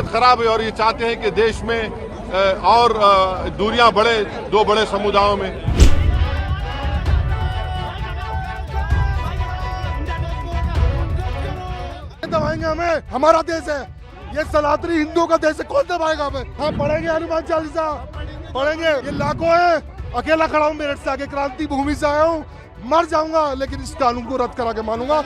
नीयत खराब है और ये चाहते हैं कि देश में और दूरियां बढ़े दो बड़े समुदायों में। दबाएंगे हमें, हमारा देश है ये, सनातनी हिंदुओं का देश है, कौन दबाएगा हमें? हम पढ़ेंगे हनुमान चालीसा, पढ़ेंगे। ये लाखों है, अकेला खड़ा हूँ मेरठ से आके, क्रांति भूमि से आया हूँ, मर जाऊंगा लेकिन इस कानून को रद्द करा के मानूंगा।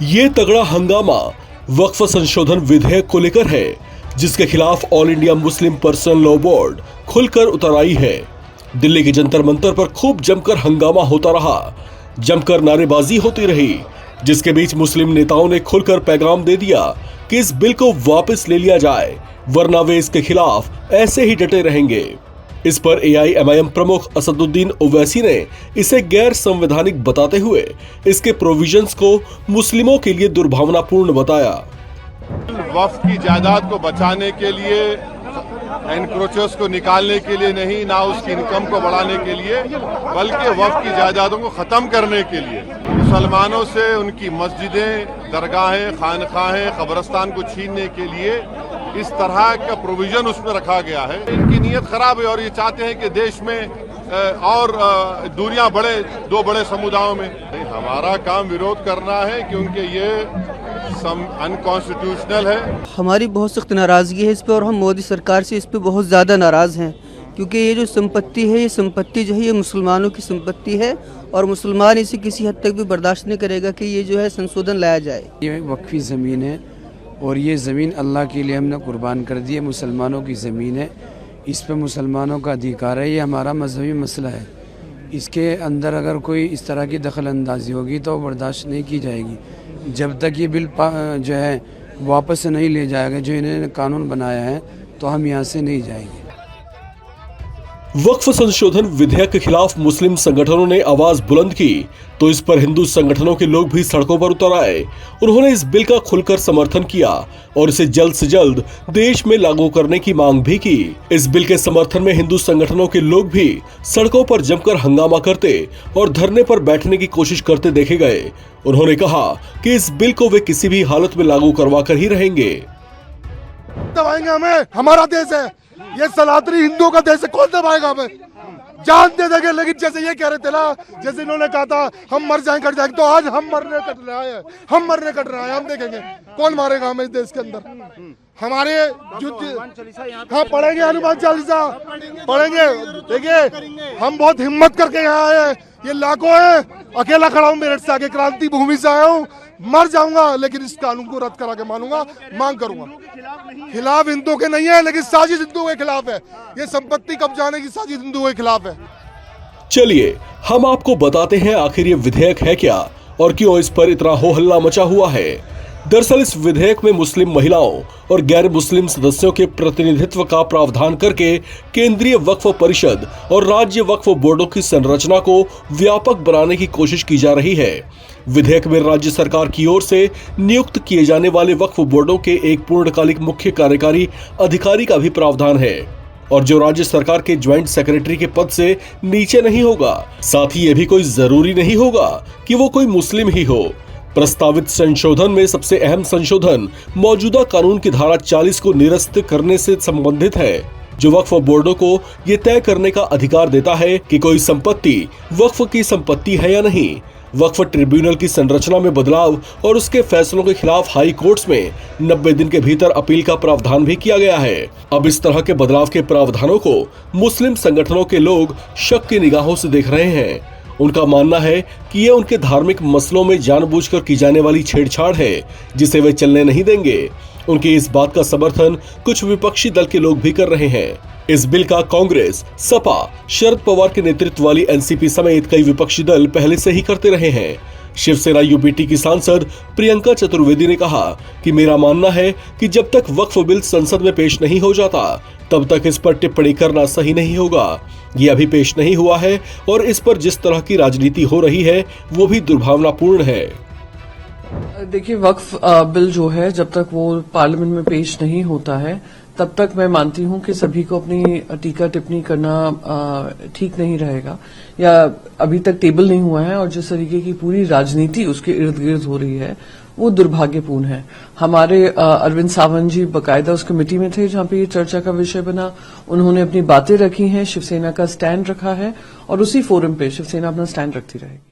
ये तगड़ा हंगामा वक्फ संशोधन विधेयक को लेकर है, जिसके खिलाफ all India Muslim personal law board खुलकर उतर आई है। दिल्ली के जंतर मंतर पर खूब जमकर हंगामा होता रहा, जमकर नारेबाजी होती रही, जिसके बीच मुस्लिम नेताओं ने खुलकर पैगाम दे दिया कि इस बिल को वापस ले लिया जाए, वरना वे इसके खिलाफ ऐसे ही डटे रहेंगे। इस पर AIMIM प्रमुख असदुद्दीन ओवैसी ने इसे गैर संवैधानिक बताते हुए इसके प्रोविजंस को मुस्लिमों के लिए दुर्भावनापूर्ण बताया। वक्फ की जायदाद को बचाने के लिए, एनक्रोचर्स को निकालने के लिए नहीं, ना उसकी इनकम को बढ़ाने के लिए, बल्कि वक्फ की जायदादों को खत्म करने के लिए मुसलमानों से उनकी मस्जिदें, दरगाहें, खानखाहें, कब्रिस्तान को छीनने के लिए इस तरह का प्रोविजन उसमें रखा गया है। इनकी नीयत खराब है और ये चाहते हैं कि देश में और दूरियां बढ़े दो बड़े समुदायों में। हमारा काम विरोध करना है क्योंकि ये अनकॉन्स्टिट्यूशनल है। हमारी बहुत सख्त नाराजगी है इस पे और हम मोदी सरकार से इस पे बहुत ज़्यादा नाराज़ हैं, क्योंकि ये जो संपत्ति है, ये संपत्ति जो है ये मुसलमानों की संपत्ति है और मुसलमान इसे किसी हद तक भी बर्दाश्त नहीं करेगा कि ये जो है संशोधन लाया जाए। ये वक्फी ज़मीन है और ये ज़मीन अल्लाह के लिए हमने कुर्बान कर दी है, मुसलमानों की ज़मीन है, इस पे मुसलमानों का अधिकार है, ये हमारा मजहबी मसला है। इसके अंदर अगर कोई इस तरह की दखल अंदाजी होगी तो बर्दाश्त नहीं की जाएगी। जब तक ये बिल जो है वापस से नहीं ले जाएगा, जो इन्होंने कानून बनाया है, तो हम यहाँ से नहीं जाएंगे। वक्फ संशोधन विधेयक के खिलाफ मुस्लिम संगठनों ने आवाज बुलंद की तो इस पर हिंदू संगठनों के लोग भी सड़कों पर उतर आए। उन्होंने इस बिल का खुलकर समर्थन किया और इसे जल्द से जल्द देश में लागू करने की मांग भी की। इस बिल के समर्थन में हिंदू संगठनों के लोग भी सड़कों पर जमकर हंगामा करते और धरने पर बैठने की कोशिश करते देखे गए। उन्होंने कहा कि इस बिल को वे किसी भी हालत में लागू करवा कर ही रहेंगे। दबाएंगे हमें, हमारा देश है ये, सनातनी हिंदुओं का देश है, कौन दबाएगा हमें? जान दे देंगे, लेकिन जैसे ये कह रहे थे ना, जैसे इन्होंने कहा था हम मर जाएं कट जाएंगे, तो आज हम मरने कट रहे हैं, हम मरने कट रहे हैं, हम देखेंगे कौन मारेगा हमें इस देश के अंदर। हमारे जो हाँ पढ़ेंगे हनुमान चालीसा, पढ़ेंगे। देखिए हम बहुत हिम्मत करके यहाँ आए हैं, ये लाखों है, अकेला खड़ा हूँ मेरठ से आके, क्रांति भूमि से आया हूँ, मर जाऊंगा लेकिन इस कानून को रद्द करा के मानूंगा, मांग करूंगा। खिलाफ हिंदुओं के नहीं है, लेकिन साजिश हिंदुओं के खिलाफ है, ये संपत्ति कब्जाने की साजिश हिंदुओं के खिलाफ है। चलिए हम आपको बताते हैं आखिर ये विधेयक है क्या और क्यों इस पर इतना हो हल्ला मचा हुआ है। दरअसल इस विधेयक में मुस्लिम महिलाओं और गैर मुस्लिम सदस्यों के प्रतिनिधित्व का प्रावधान करके केंद्रीय वक्फ परिषद और राज्य वक्फ बोर्डों की संरचना को व्यापक बनाने की कोशिश की जा रही है। विधेयक में राज्य सरकार की ओर से नियुक्त किए जाने वाले वक्फ बोर्डों के एक पूर्णकालिक मुख्य कार्यकारी अधिकारी का भी प्रावधान है और जो राज्य सरकार के ज्वाइंट सेक्रेटरी के पद से नीचे नहीं होगा। साथ ही ये भी कोई जरूरी नहीं होगा कि वो कोई मुस्लिम ही हो। प्रस्तावित संशोधन में सबसे अहम संशोधन मौजूदा कानून की धारा 40 को निरस्त करने से संबंधित है, जो वक्फ बोर्डों को ये तय करने का अधिकार देता है कि कोई संपत्ति वक्फ की संपत्ति है या नहीं। वक्फ ट्रिब्यूनल की संरचना में बदलाव और उसके फैसलों के खिलाफ हाई कोर्ट्स में 90 दिन के भीतर अपील का प्रावधान भी किया गया है। अब इस तरह के बदलाव के प्रावधानों को मुस्लिम संगठनों के लोग शक की निगाहों से देख रहे हैं। उनका मानना है कि ये उनके धार्मिक मसलों में जानबूझकर की जाने वाली छेड़छाड़ है, जिसे वे चलने नहीं देंगे। उनकी इस बात का समर्थन कुछ विपक्षी दल के लोग भी कर रहे हैं। इस बिल का कांग्रेस, सपा, शरद पवार के नेतृत्व वाली एनसीपी समेत कई विपक्षी दल पहले से ही करते रहे हैं। शिवसेना यूपीटी की सांसद प्रियंका चतुर्वेदी ने कहा कि मेरा मानना है कि जब तक वक्फ बिल संसद में पेश नहीं हो जाता तब तक इस पर टिप्पणी करना सही नहीं होगा। ये अभी पेश नहीं हुआ है और इस पर जिस तरह की राजनीति हो रही है वो भी दुर्भावनापूर्ण है। देखिए वक्फ बिल जो है जब तक वो पार्लियामेंट में पेश नहीं होता है तब तक मैं मानती हूं कि सभी को अपनी टीका टिप्पणी करना ठीक नहीं रहेगा, या अभी तक टेबल नहीं हुआ है, और जिस तरीके की पूरी राजनीति उसके इर्द गिर्द हो रही है वो दुर्भाग्यपूर्ण है। हमारे अरविंद सावंत जी बकायदा उस कमेटी में थे जहां पे ये चर्चा का विषय बना, उन्होंने अपनी बातें रखी हैं, शिवसेना का स्टैंड रखा है और उसी फोरम पे शिवसेना अपना स्टैंड रखती रहेगी।